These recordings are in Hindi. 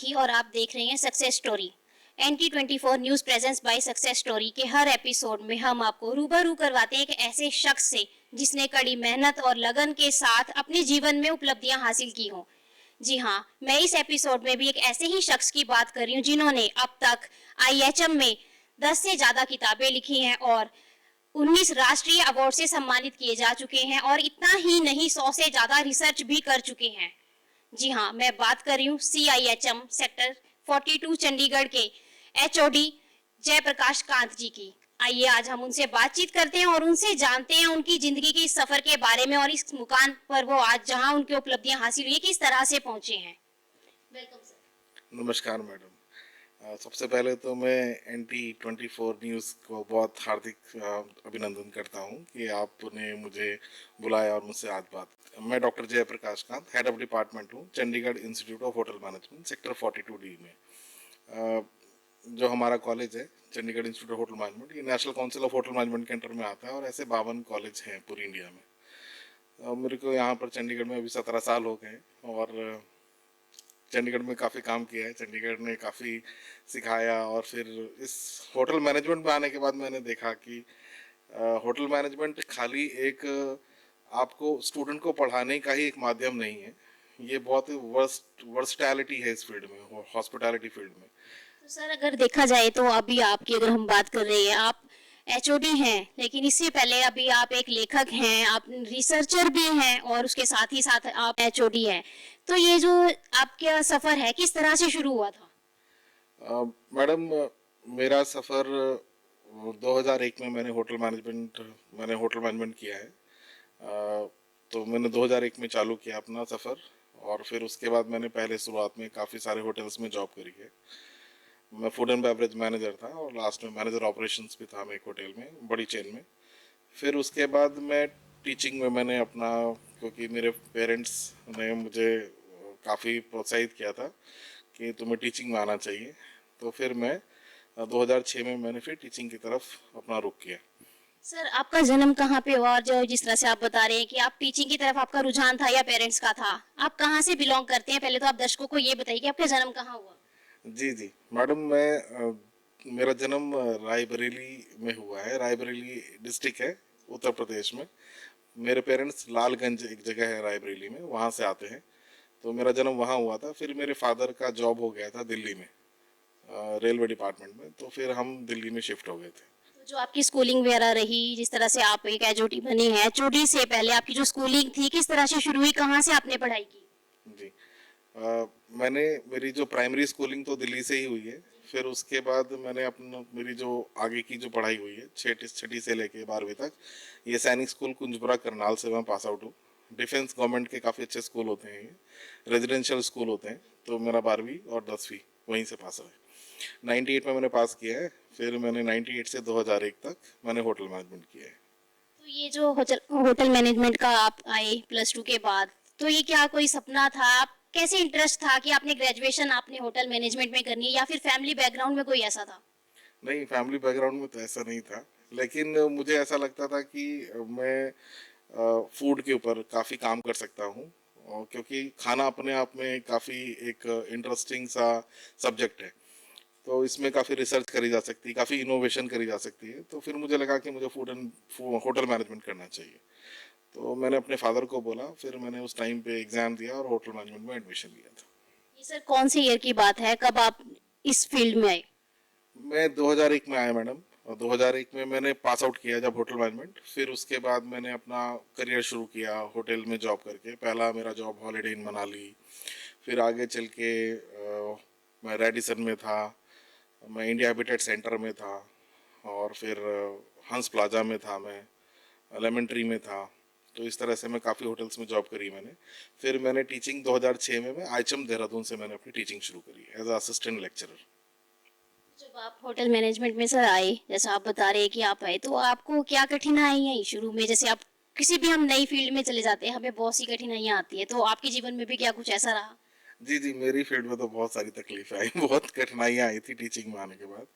साथी और आप देख रहे हैं success story. NT24 news presents by success story के हर एपिसोड में हम आपको रूबरू करवाते हैं एक ऐसे शख्स से जिसने कड़ी मेहनत और लगन के साथ अपने जीवन में उपलब्धियां हासिल की हों। जी हाँ, मैं इस एपिसोड में भी एक ऐसे ही शख्स की बात कर रही हूँ जिन्होंने अब तक IHM में 10 से ज्यादा किताबें लिखी हैं और 19 राष्ट्रीय अवार्ड से सम्मानित किए जा चुके हैं और इतना ही नहीं 100 से ज्यादा रिसर्च भी कर चुके हैं। जी हाँ, मैं बात कर रही हूँ CIHM सेक्टर 42 चंडीगढ़ के HOD जयप्रकाश कांत जी की। आइए आज हम उनसे बातचीत करते हैं और उनसे जानते हैं उनकी जिंदगी के इस सफर के बारे में और इस मुकाम पर वो आज जहाँ उनकी उपलब्धियां हासिल हुई किस तरह से पहुंचे हैं। Welcome sir. नमस्कार मैडम। सबसे पहले तो मैं NT24 न्यूज़ को बहुत हार्दिक अभिनंदन करता हूं कि आपने मुझे बुलाया और मुझसे आज बात। मैं doctor Jayaprakash Kant, head of department हूं Chandigarh institute of hotel management sector 42D में। अ, जो हमारा कॉलेज है Chandigarh institute of hotel management, ये national council of hotel management के अंडर में आता है और ऐसे 52 कॉलेज हैं पूरी इंडिया में। मेरे को यहाँ पर चंडीगढ़ में अभी 17 साल हो गए और चंडीगढ़ में काफ़ी काम किया है। चंडीगढ़ ने काफ़ी सिखाया और फिर इस होटल मैनेजमेंट में आने के बाद मैंने देखा कि होटल मैनेजमेंट खाली एक आपको स्टूडेंट को पढ़ाने का ही एक माध्यम नहीं है, ये बहुत वर्सटैलिटी है इस फील्ड में, हॉस्पिटैलिटी फील्ड में। तो सर अगर देखा जाए तो अभी आपकी अगर हम बात कर रहे हैं, आप HOD हैं, लेकिन इससे पहले अभी आप एक लेखक हैं, आप रिसर्चर भी हैं और उसके साथ ही साथ आप HOD हैं। तो ये जो आपका सफर है किस तरह से शुरू हुआ था? मैडम, मेरा सफ़र 2001 में मैंने होटल मैनेजमेंट किया है। तो मैंने 2001 में चालू किया अपना सफ़र और फिर उसके बाद मैंने पहले शुरुआत में काफ़ी सारे होटल्स में जॉब करी है। मैं फूड एंड बेवरेज मैनेजर था और लास्ट में मैनेजर ऑपरेशंस भी था मैं एक होटल में, बड़ी चेन में। फिर उसके बाद मैं टीचिंग में मैंने अपना, क्योंकि मेरे पेरेंट्स ने मुझे काफ़ी प्रोत्साहित किया था कि तुम्हें टीचिंग में आना चाहिए, तो फिर मैं 2006 में मैंने फिर टीचिंग की तरफ अपना रुख किया। सर आपका जन्म कहाँ पे हुआ और जो जिस तरह से आप बता रहे हैं कि आप टीचिंग की तरफ आपका रुझान था या पेरेंट्स का था, आप कहाँ से बिलोंग करते हैं? पहले तो आप दर्शकों को ये बताइए कि आपका जन्म कहाँ हुआ। जी जी मैडम, मेरा जन्म रायबरेली में हुआ है। रायबरेली डिस्ट्रिक्ट है उत्तर प्रदेश में। मेरे पेरेंट्स लालगंज एक जगह है रायबरेली में, वहाँ से आते हैं, तो मेरा जन्म वहाँ हुआ था। फिर मेरे फादर का जॉब हो गया था दिल्ली में, रेलवे डिपार्टमेंट में, तो फिर हम दिल्ली में शिफ्ट हो गए थे। तो जो आपकी स्कूलिंग वगैरह रही, जिस तरह से आप एक HOD बनी है, HOD से पहले आपकी जो स्कूलिंग थी किस तरह से शुरू हुई, कहाँ से आपने पढ़ाई की? जी, मैंने मेरी जो प्राइमरी स्कूलिंग तो दिल्ली से ही हुई है। फिर उसके बाद मैंने अपना मेरी जो आगे की जो पढ़ाई हुई है छठी से लेके 12वीं तक, ये सैनिक स्कूल कुंजपुरा करनाल से मैं पास आउट हूँ। डिफेंस गवर्नमेंट के काफ़ी अच्छे स्कूल होते हैं, ये रेजिडेंशियल स्कूल होते हैं, तो मेरा 12वीं और 10वीं वहीं से पास हुआ है। 98 में मैंने पास किया है। फिर मैंने 98 से 2001 तक मैंने होटल मैनेजमेंट किया है। तो ये जो होटल होटल मैनेजमेंट का आप आए +2 के बाद, तो ये क्या कोई सपना था? आप कैसे इंटरेस्ट था कि आपने ग्रेजुएशन आपने होटल मैनेजमेंट में करनी है या फिर फैमिली बैकग्राउंड में कोई ऐसा था? नहीं, फैमिली बैकग्राउंड में तो ऐसा नहीं था, लेकिन मुझे ऐसा लगता था कि मैं फूड के ऊपर काफ़ी काम कर सकता हूँ, और क्योंकि खाना अपने आप में काफ़ी एक इंटरेस्टिंग सा सब्जेक्ट है, तो इसमें काफ़ी रिसर्च करी जा सकती है, काफ़ी इनोवेशन करी जा सकती है। तो फिर मुझे लगा कि मुझे होटल मैनेजमेंट करना चाहिए, तो मैंने अपने फादर को बोला। फिर मैंने उस टाइम पे एग्ज़ाम दिया और होटल मैनेजमेंट में एडमिशन लिया था। ये सर कौन से ईयर की बात है, कब आप इस फील्ड में आए? मैं 2001 में आया मैडम, और 2001 में मैंने पास आउट किया जब होटल मैनेजमेंट। फिर उसके बाद मैंने अपना करियर शुरू किया होटल में जॉब करके। पहला मेरा जॉब हॉलिडे इन मनाली, फिर आगे चल के मैं रेडिसन में था, मैं इंडिया हैबिटेट सेंटर में था, और फिर हंस प्लाजा में था, मैं लेमन ट्री में था। तो इस तरह से मैं काफ़ी होटल्स में जॉब करी मैंने। फिर मैंने टीचिंग 2006 में मैं IHM देहरादून से मैंने अपनी टीचिंग शुरू करी एज असिस्टेंट लेक्चरर। जब आप होटल मैनेजमेंट में सर आए, जैसा आप बता रहे हैं कि आप आए, तो आपको क्या कठिनाई आई शुरू में? जैसे आप किसी भी हम नई फील्ड में चले जाते हैं, हमें बहुत सी कठिनाइयां आती है, तो आपके जीवन में भी क्या कुछ ऐसा रहा? जी जी, मेरी फील्ड में तो बहुत सारी तकलीफें आई, बहुत कठिनाइयाँ आई थी टीचिंग में आने के बाद।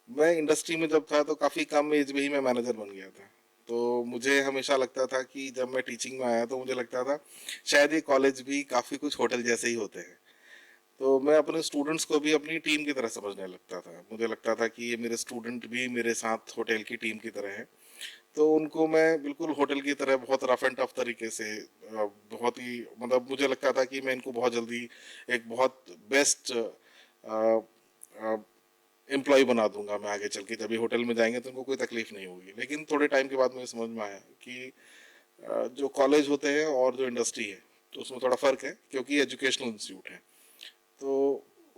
मैं इंडस्ट्री में जब था तो काफ़ी कम एज में ही मैं मैनेजर बन गया था। तो मुझे हमेशा लगता था कि जब मैं टीचिंग में आया तो मुझे लगता था शायद ये कॉलेज भी काफ़ी कुछ होटल जैसे ही होते हैं। तो मैं अपने स्टूडेंट्स को भी अपनी टीम की तरह समझने लगता था। मुझे लगता था कि ये मेरे स्टूडेंट भी मेरे साथ होटल की टीम की तरह हैं। तो उनको मैं बिल्कुल होटल की तरह बहुत रफ एंड टफ तरीके से बहुत ही मतलब मुझे लगता था कि मैं इनको बहुत जल्दी एक बहुत बेस्ट एम्प्लॉय बना दूंगा मैं आगे चल के। जब ये होटल में जाएंगे तो उनको कोई तकलीफ नहीं होगी। लेकिन थोड़े टाइम के बाद मुझे समझ में आया कि जो कॉलेज होते हैं और जो इंडस्ट्री है तो उसमें थोड़ा फ़र्क है, क्योंकि एजुकेशनल इंस्टीट्यूट है। तो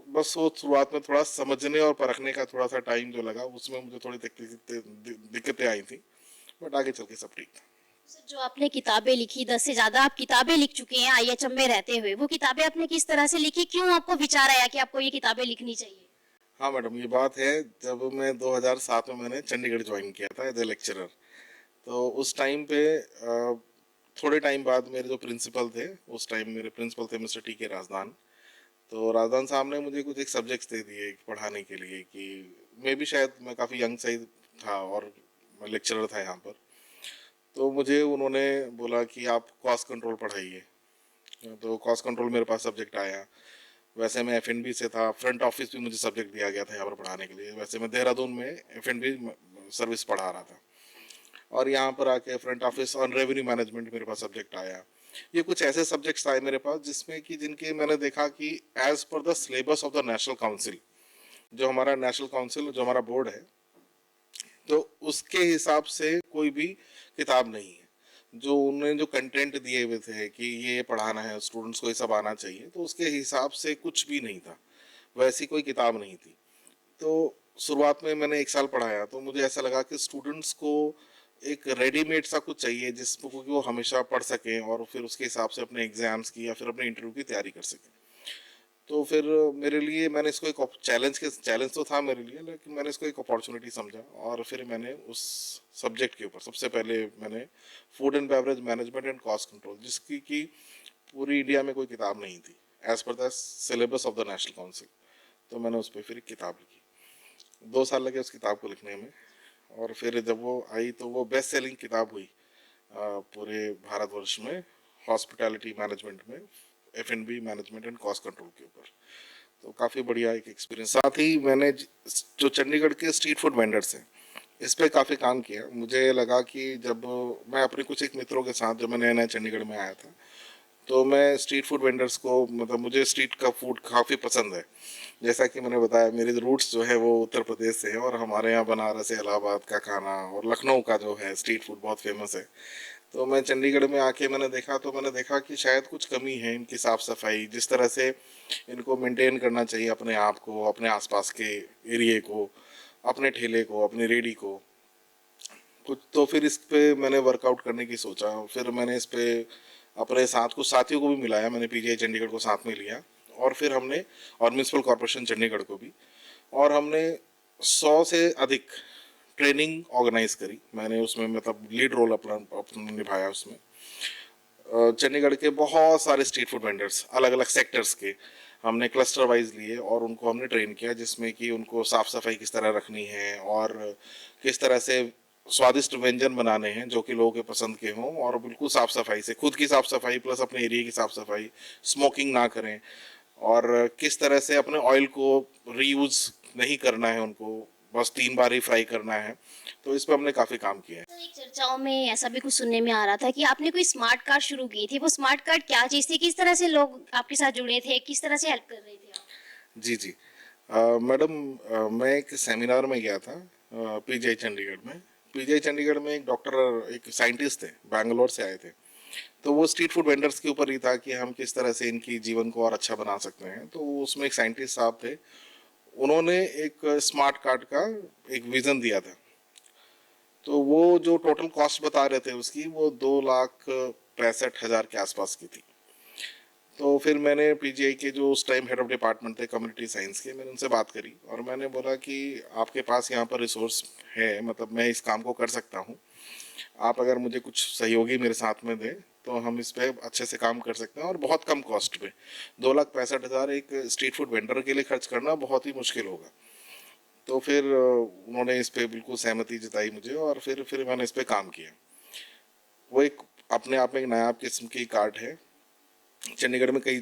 बस वो शुरुआत में थोड़ा समझने और परखने का थोड़ा सा टाइम जो लगा, उसमें मुझे थोड़ी दिक्कतें आई थी, बट आगे चल के सब ठीक था। सर, जो आपने किताबें लिखी, 10 से ज़्यादा आप किताबें लिख चुके हैं आईएचएम में रहते हुए, वो किताबें आपने किस तरह से लिखी? क्यों आपको विचार आया कि आपको ये किताबें लिखनी चाहिए? हाँ मैडम, ये बात है। जब मैं 2007 में मैंने चंडीगढ़ ज्वाइन किया था एज ए लेक्चरर, तो उस टाइम पे थोड़े टाइम बाद मेरे जो प्रिंसिपल थे, उस टाइम मेरे प्रिंसिपल थे मिस्टर टी के राजदान। तो राजदान साहब ने मुझे कुछ एक सब्जेक्ट्स दे दिए पढ़ाने के लिए कि मैं भी शायद मैं काफ़ी यंग साइज था और लेक्चरर था यहाँ पर। तो मुझे उन्होंने बोला कि आप कॉस्ट कंट्रोल पढ़ाइए। तो कॉस्ट कंट्रोल मेरे पास सब्जेक्ट आया। वैसे मैं एफ से था, फ्रंट ऑफिस भी मुझे सब्जेक्ट दिया गया था यहाँ पर पढ़ाने के लिए। वैसे मैं देहरादून में एफ सर्विस पढ़ा रहा था, और यहाँ पर आके फ्रंट ऑफिस और रेवेन्यू मैनेजमेंट मेरे पास सब्जेक्ट आया। ये कुछ ऐसे सब्जेक्ट्स आए मेरे पास जिसमें कि जिनके मैंने देखा कि as per the syllabus of the national council, जो हमारा नेशनल काउंसिल जो हमारा बोर्ड है, तो उसके हिसाब से कोई भी किताब नहीं है। जो उन्होंने जो कंटेंट दिए हुए थे कि ये पढ़ाना है स्टूडेंट्स को, ये सब आना चाहिए, तो उसके हिसाब से कुछ भी नहीं था, वैसी कोई किताब नहीं थी। तो शुरुआत में मैंने एक साल पढ़ाया तो मुझे ऐसा लगा कि स्टूडेंट्स को एक रेडीमेड सा कुछ चाहिए जिसको कि वो हमेशा पढ़ सकें और फिर उसके हिसाब से अपने एग्जाम्स की या फिर अपने इंटरव्यू की तैयारी कर सकें। तो फिर मेरे लिए मैंने इसको एक चैलेंज तो था मेरे लिए, लेकिन मैंने इसको एक अपॉर्चुनिटी समझा और फिर मैंने उस सब्जेक्ट के ऊपर सबसे पहले मैंने food and beverage management and cost control, जिसकी कि पूरी इंडिया में कोई किताब नहीं थी as per the syllabus of the national council, तो मैंने उस पर फिर एक किताब लिखी। 2 साल लगे उस किताब को लिखने में, और फिर जब वो आई तो वो बेस्ट सेलिंग किताब हुई पूरे भारतवर्ष में, हॉस्पिटैलिटी मैनेजमेंट में, F&B management and cost control के ऊपर। तो काफ़ी बढ़िया एक एक्सपीरियंस। साथ ही मैंने जो चंडीगढ़ के स्ट्रीट फूड वेंडर्स हैं इस पे काफ़ी काम किया। मुझे लगा कि जब मैं अपने कुछ एक मित्रों के साथ, जब मैं नया नया चंडीगढ़ में आया था, तो मैं स्ट्रीट फूड वेंडर्स को मतलब मुझे स्ट्रीट का फूड काफ़ी पसंद है। जैसा कि मैंने बताया मेरे रूट्स जो है वो उत्तर प्रदेश से है, और हमारे यहाँ बनारस इलाहाबाद का खाना और लखनऊ का जो है स्ट्रीट फूड बहुत फेमस है। तो मैं चंडीगढ़ में आके मैंने देखा कि शायद कुछ कमी है इनकी साफ़ सफाई, जिस तरह से इनको मेंटेन करना चाहिए अपने आप को, अपने आसपास के एरिए को, अपने ठेले को, अपनी रेडी को कुछ। तो फिर इस पे मैंने वर्कआउट करने की सोचा। फिर मैंने इस पे अपने साथ कुछ साथियों को भी मिलाया, मैंने पीजीआई चंडीगढ़ को साथ में लिया, और फिर हमने, और म्यूनसिपल कॉरपोरेशन चंडीगढ़ को भी, और हमने 100 से अधिक ट्रेनिंग ऑर्गेनाइज करी। मैंने उसमें मतलब लीड रोल अपना निभाया उसमें। चंडीगढ़ के बहुत सारे स्ट्रीट फूड वेंडर्स अलग अलग सेक्टर्स के हमने क्लस्टर वाइज लिए और उनको हमने ट्रेन किया, जिसमें कि उनको साफ़ सफाई किस तरह रखनी है और किस तरह से स्वादिष्ट व्यंजन बनाने हैं जो कि लोगों के पसंद के हों, और बिल्कुल साफ़ सफाई से, खुद की साफ़ सफाई प्लस अपने एरिया की साफ़ सफाई, स्मोकिंग ना करें, और किस तरह से अपने ऑयल को रीयूज़ नहीं करना है, उनको बस 3 बार ही फ्राई करना है। तो इस पर हमने काफ़ी काम किया है। तो एक चर्चाओं में ऐसा भी कुछ सुनने में आ रहा था कि आपने कोई स्मार्ट कार्ड शुरू की थी। वो स्मार्ट कार्ड क्या चीज़ थी? किस तरह से लोग आपके साथ जुड़े थे? किस तरह से हेल्प कर रहे थे आप? जी जी। मैडम, मैं एक सेमिनार में गया था पीजीआई चंडीगढ़ में। पीजीआई चंडीगढ़ में एक डॉक्टर, एक साइंटिस्ट थे, बैंगलोर से आए थे। तो वो स्ट्रीट फूड वेंडर्स के ऊपर ही था कि हम किस तरह से इनकी जीवन को और अच्छा बना सकते हैं। तो उसमें एक साइंटिस्ट साहब थे, उन्होंने एक स्मार्ट कार्ड का एक विज़न दिया था। तो वो जो टोटल कॉस्ट बता रहे थे उसकी, वो 2,65,000 के आसपास की थी। तो फिर मैंने पीजीआई के जो उस टाइम हेड ऑफ डिपार्टमेंट थे कम्युनिटी साइंस के, मैंने उनसे बात करी और मैंने बोला कि आपके पास यहाँ पर रिसोर्स है, मतलब मैं इस काम को कर सकता हूँ, आप अगर मुझे कुछ सहयोगी मेरे साथ में दें तो हम इस पे अच्छे से काम कर सकते हैं और बहुत कम कॉस्ट पे। 2,65,000 एक स्ट्रीट फूड वेंडर के लिए खर्च करना बहुत ही मुश्किल होगा। तो फिर उन्होंने इस पे बिल्कुल सहमति जताई मुझे, और फिर मैंने इस पे काम किया। वो एक अपने आप में एक नायाब किस्म की कार्ड है। चंडीगढ़ में कई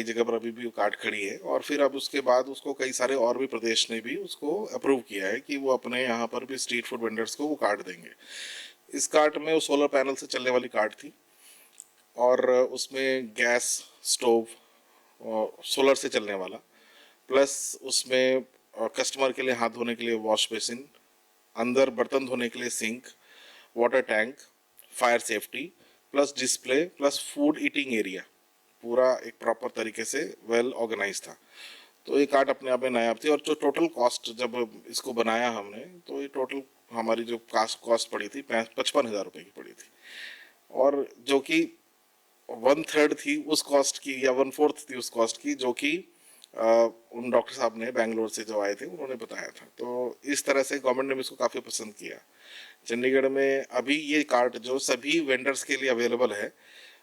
जगह पर अभी भी वो कार्ट खड़ी है, और फिर अब उसके बाद उसको कई सारे और भी प्रदेश ने भी उसको अप्रूव किया है कि वो अपने यहाँ पर भी स्ट्रीट फूड वेंडर्स को वो कार्ट देंगे। इस कार्ट में वो सोलर पैनल से चलने वाली कार्ट थी, और उसमें गैस स्टोव सोलर से चलने वाला, प्लस उसमें कस्टमर के लिए हाथ धोने के लिए वॉश बेसिन, अंदर बर्तन धोने के लिए sink, water tank, fire safety, plus display, plus food eating area, पूरा एक प्रॉपर तरीके से वेल ऑर्गेनाइज था। तो ये कार्ट अपने आप में नायाब थी, और जो टोटल कॉस्ट जब इसको बनाया हमने, तो ये टोटल हमारी जो कॉस्ट पड़ी थी 55,000 रुपये की पड़ी थी, और जो कि 1/3 थी उस कॉस्ट की, या 1/4 थी उस कॉस्ट की, जो कि उन डॉक्टर साहब ने बैंगलोर से जो आए थे उन्होंने बताया था। तो इस तरह से गवर्नमेंट ने इसको काफ़ी पसंद किया। चंडीगढ़ में अभी ये कार्ड जो सभी वेंडर्स के लिए अवेलेबल है,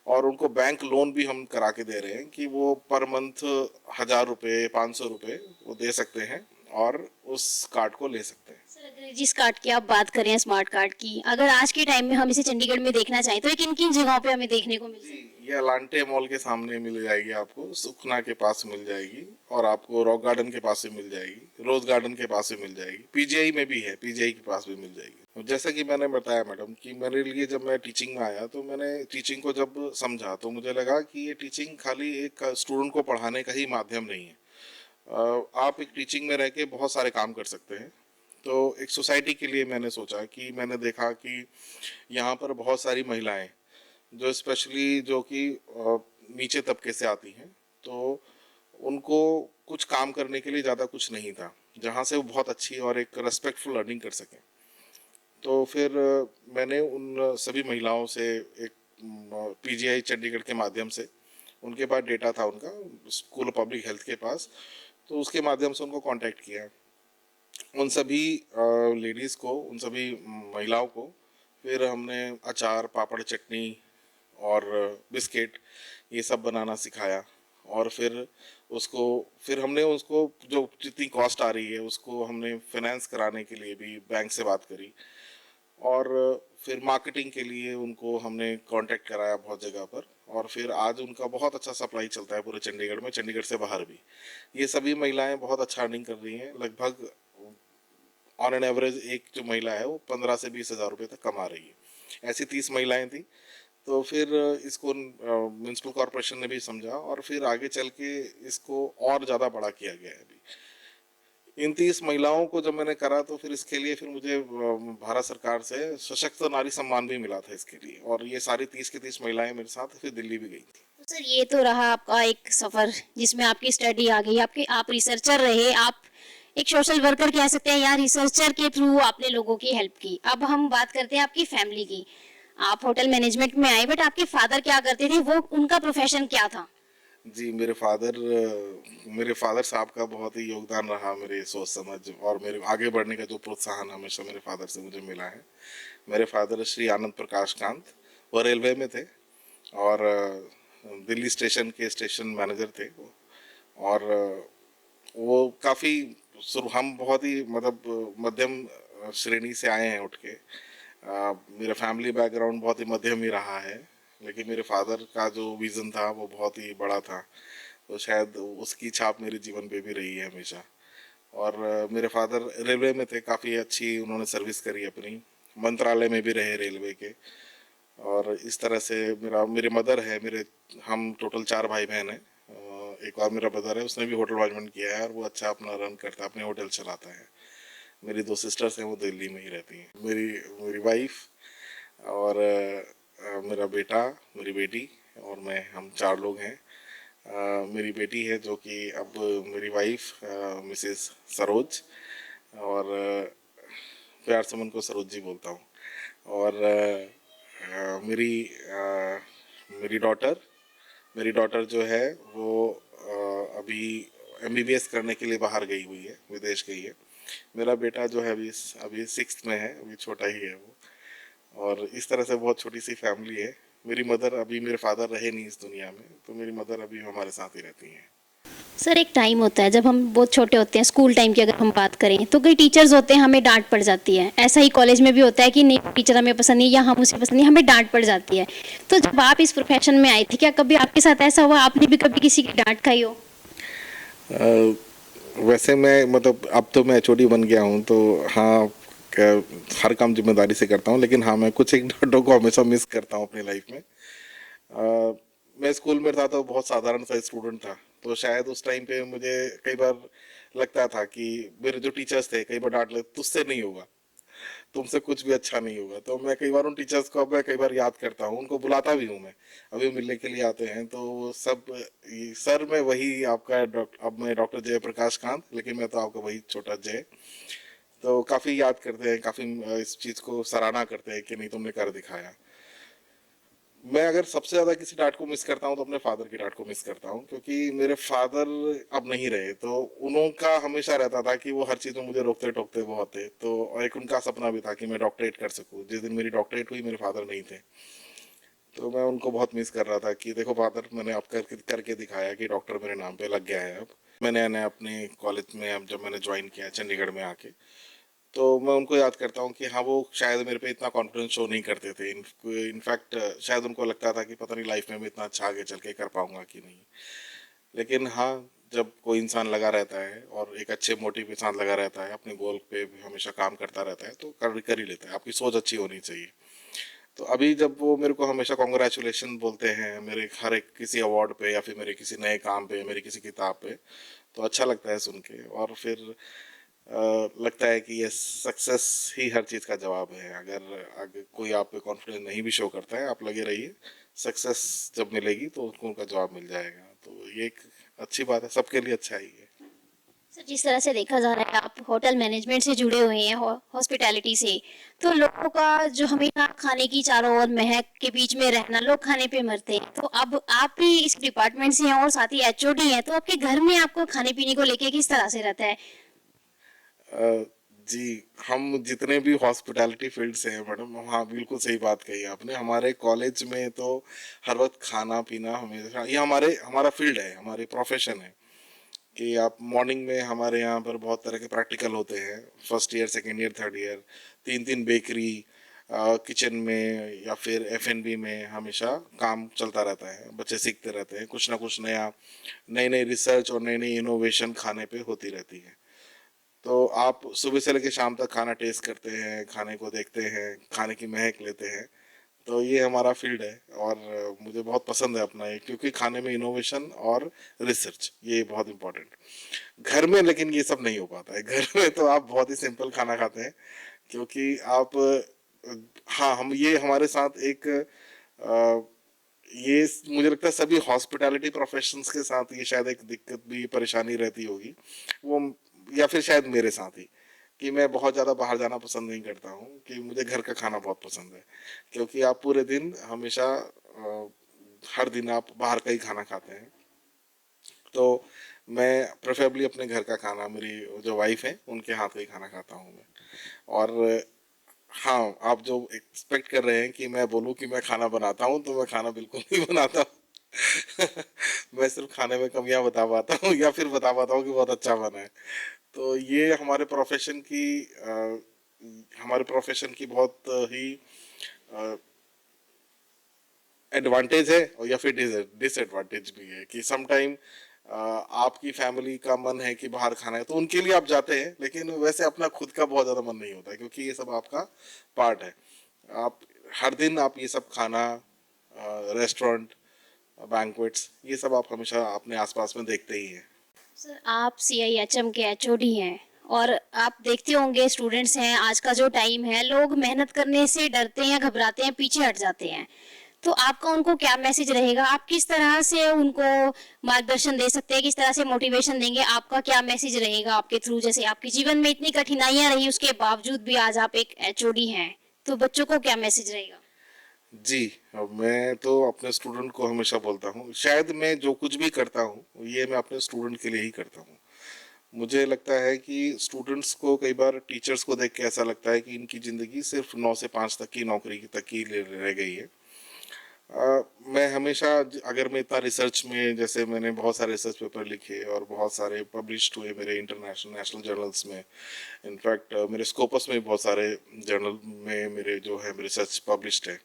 और उनको बैंक लोन भी हम करा के दे रहे हैं कि वो पर मंथ 1,000 रुपये 500 रुपये वो दे सकते हैं और उस कार्ड को ले सकते हैं। सर, अगर जिस कार्ड की आप बात करें, स्मार्ट कार्ड की, अगर आज के टाइम में हम इसे चंडीगढ़ में देखना चाहें तो ये किन किन जगहों पे हमें देखने को मिल सकता है? ये अलांटे मॉल के सामने मिल जाएगी, आपको सुखना के पास मिल जाएगी, और आपको रॉक गार्डन के पास भी मिल जाएगी, रोज गार्डन के पास भी मिल जाएगी, पीजीआई में भी है, पीजीआई के पास भी मिल जाएगी। जैसा कि मैंने बताया मैडम कि मेरे लिए जब मैं टीचिंग में आया, तो मैंने टीचिंग को जब समझा तो मुझे लगा कि ये टीचिंग खाली एक स्टूडेंट को पढ़ाने का ही माध्यम नहीं है। आप एक टीचिंग में रह के बहुत सारे काम कर सकते हैं। तो एक सोसाइटी के लिए मैंने सोचा कि मैंने देखा कि यहाँ पर बहुत सारी महिलाएं जो स्पेशली जो कि नीचे तबके से आती हैं, तो उनको कुछ काम करने के लिए ज़्यादा कुछ नहीं था जहाँ से वो बहुत अच्छी और एक रेस्पेक्टफुल अर्निंग कर सकें। तो फिर मैंने उन सभी महिलाओं से एक पीजीआई चंडीगढ़ के माध्यम से, उनके पास डेटा था उनका स्कूल ऑफ पब्लिक हेल्थ के पास, तो उसके माध्यम से उनको कांटेक्ट किया। उन सभी लेडीज़ को, उन सभी महिलाओं को फिर हमने अचार, पापड़, चटनी और बिस्किट ये सब बनाना सिखाया, और फिर हमने उसको जो जितनी कॉस्ट आ रही है उसको हमने फाइनेंस कराने के लिए भी बैंक से बात करी, और फिर मार्केटिंग के लिए उनको हमने कांटेक्ट कराया बहुत जगह पर, और फिर आज उनका बहुत अच्छा सप्लाई चलता है पूरे चंडीगढ़ में, चंडीगढ़ से बाहर भी। ये सभी महिलाएं बहुत अच्छा अर्निंग कर रही हैं, लगभग ऑन एन एवरेज एक जो महिला है वो 15 से 20 हज़ार रुपये तक कमा रही है। ऐसी 30 महिलाएं थी। तो फिर इसको म्यूनसिपल कॉरपोरेशन ने भी समझा, और फिर आगे चल के इसको और ज़्यादा बड़ा किया गया है। अभी इन 30 महिलाओं को जब मैंने करा, तो फिर इसके लिए फिर मुझे भारत सरकार से सशक्त नारी सम्मान भी मिला था इसके लिए, और ये सारी 30 की 30 महिलाएं मेरे साथ फिर दिल्ली भी गई थी। तो सर, ये तो रहा आपका एक सफर जिसमें आपकी स्टडी आ गई, आपके आप रिसर्चर रहे, आप एक सोशल वर्कर कह सकते हैं, या रिसर्चर के थ्रू आपने लोगों की हेल्प की। अब हम बात करते हैं आपकी फैमिली की। आप होटल मैनेजमेंट में आए, बट आपके फादर क्या करते थे, वो उनका प्रोफेशन क्या था? जी, मेरे फादर साहब का बहुत ही योगदान रहा मेरे सोच समझ और मेरे आगे बढ़ने का जो प्रोत्साहन हमेशा मेरे फादर से मुझे मिला है। मेरे फादर श्री आनंद प्रकाश कांत, वो रेलवे में थे, और दिल्ली स्टेशन के स्टेशन मैनेजर थे वो। और वो काफ़ी हम बहुत ही मतलब मध्यम श्रेणी से आए हैं उठ के। मेरा फैमिली बैकग्राउंड बहुत ही मध्यम ही रहा है, लेकिन मेरे फादर का जो विज़न था वो बहुत ही बड़ा था, तो शायद उसकी छाप मेरे जीवन पे भी रही है हमेशा। और मेरे फादर रेलवे में थे, काफ़ी अच्छी उन्होंने सर्विस करी अपनी, मंत्रालय में भी रहे रेलवे के। और इस तरह से मेरी मदर है, हम टोटल 4 भाई बहन हैं। एक और मेरा ब्रदर है, उसने भी होटल मैनेजमेंट किया है, और वो अच्छा अपना रन करता है, अपने होटल चलाता है। मेरी 2 सिस्टर्स हैं, वो दिल्ली में ही रहती हैं। मेरी मेरी वाइफ और मेरा बेटा, मेरी बेटी और मैं, हम 4 लोग हैं। मेरी बेटी है जो कि अब मेरी वाइफ मिसेस सरोज, और प्यार से मैं उनको सरोज जी बोलता हूँ। और मेरी डॉटर जो है वो अभी एमबीबीएस करने के लिए बाहर गई हुई है, विदेश गई है। मेरा बेटा जो है अभी 6th में है, अभी छोटा ही है वो। और इस तरह से बहुत छोटी सी फैमिली है। मेरी मदर, अभी मेरे फादर रहे नहीं इस दुनिया में, तो मेरी मदर अभी हमारे साथ ही रहती हैं। सर एक टाइम होता है जब हम बहुत छोटे होते हैं, स्कूल टाइम की अगर हम बात करें तो कई टीचर्स होते हैं हमें डांट पड़ जाती है। ऐसा ही कॉलेज में भी होता है कि नहीं टीचर हमें पसंद नहीं या हम उसे पसंद नहीं, हमें डांट पड़ जाती है। तो जब आप इस प्रोफेशन में आए थे क्या कभी आपके साथ ऐसा हुआ, आपने भी कभी किसी की डांट खाई हो? अ, वैसे मैं मतलब अब तो मैं एचओडी बन गया हूँ तो हाँ, हर काम जिम्मेदारी से करता हूँ, लेकिन हाँ मैं कुछ एक डांटों को हमेशा मिस करता हूँ अपनी लाइफ में। मैं स्कूल में था तो बहुत साधारण सा स्टूडेंट था, तो शायद उस टाइम पे मुझे कई बार लगता था कि मेरे जो टीचर्स थे कई बार डांट ले, तुझसे नहीं होगा, तुमसे कुछ भी अच्छा नहीं होगा। तो मैं कई बार उन टीचर्स को अब मैं कई बार याद करता हूँ, उनको बुलाता भी हूँ मैं, अभी मिलने के लिए आते हैं तो वो सब सर मैं वही आपका अब मैं डॉक्टर जयप्रकाश कांत, लेकिन मैं तो आपका वही छोटा जय। तो काफ़ी याद करते हैं, काफ़ी इस चीज़ को सराहना करते हैं कि नहीं तुमने कर दिखाया। मैं अगर सबसे ज्यादा किसी डांट को मिस करता हूँ तो अपने फादर की डांट को मिस करता हूँ, क्योंकि मेरे फादर अब नहीं रहे, तो उनका हमेशा रहता था कि वो हर चीज में मुझे रोकते टोकते बहुत थे। तो और एक उनका सपना भी था कि मैं डॉक्टरेट कर सकूं। जिस दिन मेरी डॉक्टरेट हुई मेरे फादर नहीं थे, तो मैं उनको बहुत मिस कर रहा था कि देखो फादर, मैंने आप करके दिखाया कि डॉक्टर मेरे नाम पे लग गया है अब। मैं नया नया अपने कॉलेज में अब जब मैंने ज्वाइन किया चंडीगढ़ में आके, तो मैं उनको याद करता हूँ कि हाँ वो शायद मेरे पे इतना कॉन्फिडेंस शो नहीं करते थे। इनफैक्ट शायद उनको लगता था कि पता नहीं लाइफ में मैं इतना अच्छा आगे चल के कर पाऊंगा कि नहीं। लेकिन हाँ, जब कोई इंसान लगा रहता है और एक अच्छे मोटिव के साथ लगा रहता है, अपने गोल पे भी हमेशा काम करता रहता है, तो कर ही लेता है। आपकी सोच अच्छी होनी चाहिए। तो अभी जब वो मेरे को हमेशा कॉन्ग्रेचुलेशन बोलते हैं मेरे हर एक किसी अवार्ड पे या फिर मेरे किसी नए काम पे, मेरी किसी किताब पे, तो अच्छा लगता है सुन के। और फिर लगता है कि ये सक्सेस ही हर चीज़ का जवाब है। अगर कोई आप पे कॉन्फिडेंस नहीं भी शो करता है, आप लगे रहिए, सक्सेस जब मिलेगी तो उसको उनका जवाब मिल जाएगा। तो ये एक अच्छी बात है, सबके लिए अच्छा ही है। सर जिस तरह से देखा जा रहा है आप होटल मैनेजमेंट से जुड़े हुए हैं, हॉस्पिटैलिटी से, तो लोगों का जो हमेशा खाने की चारों ओर महक के बीच में रहना, लोग खाने पे मरते हैं। तो अब आप भी इस डिपार्टमेंट से हैं और साथ ही एचओडी हैं, तो आपके घर में आपको खाने पीने को लेके किस तरह से रहता है? अ, जी, हम जितने भी हॉस्पिटैलिटी फील्ड से हैं मैडम, हाँ बिल्कुल सही बात कही आपने। हमारे कॉलेज में तो हर वक्त खाना पीना हमेशा, ये हमारा फील्ड है, हमारी प्रोफेशन है कि आप मॉर्निंग में हमारे यहाँ पर बहुत तरह के प्रैक्टिकल होते हैं। First year, second year, third year, तीन तीन बेकरी, किचन में या फिर एफएनबी में हमेशा काम चलता रहता है। बच्चे सीखते रहते हैं कुछ ना कुछ नया, नई नई रिसर्च और नई नई इनोवेशन खाने पे होती रहती है। तो आप सुबह से लेकर शाम तक खाना टेस्ट करते हैं, खाने को देखते हैं, खाने की महक लेते हैं। तो ये हमारा फील्ड है और मुझे बहुत पसंद है अपना ये, क्योंकि खाने में इनोवेशन और रिसर्च ये बहुत इम्पोर्टेंट। घर में लेकिन ये सब नहीं हो पाता है। घर में तो आप बहुत ही सिंपल खाना खाते हैं, क्योंकि आप हाँ, हम ये हमारे साथ एक ये मुझे लगता है सभी हॉस्पिटैलिटी प्रोफेशंस के साथ ये शायद एक दिक्कत भी, परेशानी रहती होगी वो, या फिर शायद मेरे साथ ही, कि मैं बहुत ज़्यादा बाहर जाना पसंद नहीं करता हूँ, कि मुझे घर का खाना बहुत पसंद है। क्योंकि आप पूरे दिन हमेशा हर दिन आप बाहर का ही खाना खाते हैं। तो मैं प्रेफरेबली अपने घर का खाना, मेरी जो वाइफ है उनके हाथ का ही खाना खाता हूँ मैं। और हाँ, आप जो एक्सपेक्ट कर रहे हैं कि मैं बोलूँ कि मैं खाना बनाता हूँ, तो मैं खाना बिल्कुल नहीं बनाता हूँ। मैं सिर्फ खाने में कमियां बता पाता हूँ या फिर बता पाता हूँ कि बहुत अच्छा बना है। तो ये हमारे प्रोफेशन की बहुत ही एडवांटेज है, और या फिर डिसएडवांटेज भी है कि सम टाइम आपकी फैमिली का मन है कि बाहर खाना है तो उनके लिए आप जाते हैं, लेकिन वैसे अपना खुद का बहुत ज़्यादा मन नहीं होता है, क्योंकि ये सब आपका पार्ट है। आप हर दिन आप ये सब खाना, रेस्टोरेंट, बैंक्वेट्स, ये सब आप हमेशा अपने आसपास में देखते ही हैं। सर आप सीआईएचएम के एचओडी हैं और आप देखते होंगे स्टूडेंट्स हैं, आज का जो टाइम है लोग मेहनत करने से डरते हैं, घबराते हैं, पीछे हट जाते हैं। तो आपका उनको क्या मैसेज रहेगा, आप किस तरह से उनको मार्गदर्शन दे सकते हैं, किस तरह से मोटिवेशन देंगे, आपका क्या मैसेज रहेगा आपके थ्रू? जैसे आपके जीवन में इतनी कठिनाइयां रही उसके बावजूद भी आज आप एक एचओडी हैं, तो बच्चों को क्या मैसेज रहेगा? जी, मैं तो अपने स्टूडेंट को हमेशा बोलता हूँ, शायद मैं जो कुछ भी करता हूँ ये मैं अपने स्टूडेंट के लिए ही करता हूँ। मुझे लगता है कि स्टूडेंट्स को कई बार टीचर्स को देख के ऐसा लगता है कि इनकी ज़िंदगी सिर्फ 9 से 5 तक की नौकरी तक की रह गई है। मैं हमेशा अगर मैं इतना रिसर्च में, जैसे मैंने बहुत सारे रिसर्च पेपर लिखे और बहुत सारे पब्लिश्ड हुए मेरे इंटरनेशनल नेशनल जर्नल्स में, इनफैक्ट मेरे स्कोपस में भी बहुत सारे जर्नल में मेरे जो है रिसर्च पब्लिश्ड है,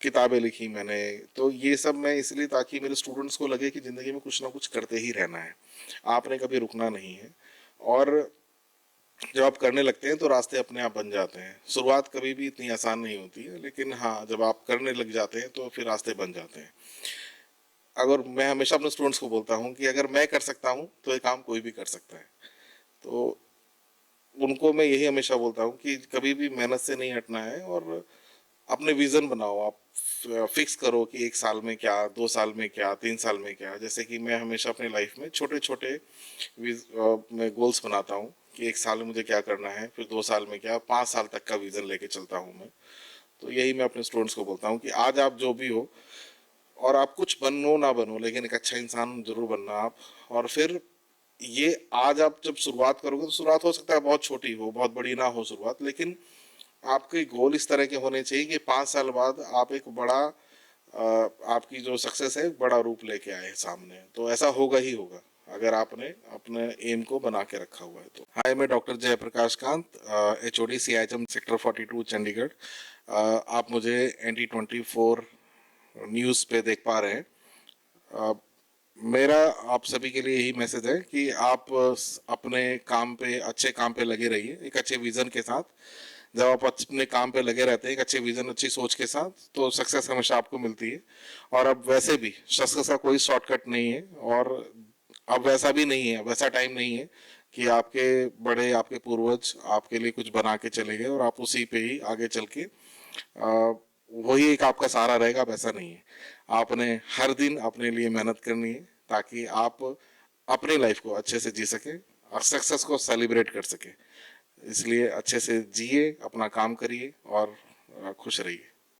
किताबें लिखी मैंने, तो ये सब मैं इसलिए ताकि मेरे स्टूडेंट्स को लगे कि ज़िंदगी में कुछ ना कुछ करते ही रहना है, आपने कभी रुकना नहीं है। और जब आप करने लगते हैं तो रास्ते अपने आप बन जाते हैं। शुरुआत कभी भी इतनी आसान नहीं होती है, लेकिन हाँ, जब आप करने लग जाते हैं तो फिर रास्ते बन जाते हैं। अगर मैं हमेशा अपने स्टूडेंट्स को बोलता हूँ कि अगर मैं कर सकता हूँ तो ये काम कोई भी कर सकता है। तो उनको मैं यही हमेशा बोलता हूँ कि कभी भी मेहनत से नहीं हटना है और अपने विज़न बनाओ। आप फिक्स करो कि 1 साल में क्या, 2 साल में क्या, 3 साल में क्या। जैसे कि मैं हमेशा अपनी लाइफ में छोटे-छोटे मैं गोल्स बनाता हूँ कि 1 साल में मुझे क्या करना है, फिर 2 साल में क्या, 5 साल तक का विज़न लेके चलता हूँ मैं। तो यही मैं अपने स्टूडेंट्स को बोलता हूँ कि आज आप जो भी हो और आप कुछ बनो ना बनो, लेकिन एक अच्छा इंसान ज़रूर बनना आप। और फिर ये आज आप जब शुरुआत करोगे तो शुरुआत हो सकता है बहुत छोटी हो, बहुत बड़ी ना हो शुरुआत, लेकिन आपके गोल इस तरह के होने चाहिए कि 5 साल बाद आप एक बड़ा आपकी जो सक्सेस है बड़ा रूप लेके आए सामने। तो ऐसा होगा ही होगा अगर आपने अपने एम को बना के रखा हुआ है तो। हाय, मैं doctor Jayaprakash Kant, HOD CIHM sector 42 Chandigarh. आप मुझे NT24 न्यूज़ पे देख पा रहे हैं। अ, मेरा आप सभी के लिए यही मैसेज है कि आप अपने काम पे, अच्छे काम पे लगे रहिए एक अच्छे विज़न के साथ। जब आप अपने काम पे लगे रहते हैं एक अच्छे विज़न, अच्छी सोच के साथ, तो सक्सेस हमेशा आपको मिलती है। और अब वैसे भी सक्सेस का कोई शॉर्टकट नहीं है, और अब वैसा भी नहीं है, वैसा टाइम नहीं है कि आपके बड़े, आपके पूर्वज आपके लिए कुछ बना के चले गए और आप उसी पे ही आगे चल के वही एक आपका सहारा रहेगा, वैसा नहीं है। आपने हर दिन अपने लिए मेहनत करनी है ताकि आप अपनी लाइफ को अच्छे से जी सके और सक्सेस को सेलिब्रेट कर सके। इसलिए अच्छे से जिए, अपना काम करिए और खुश रहिए।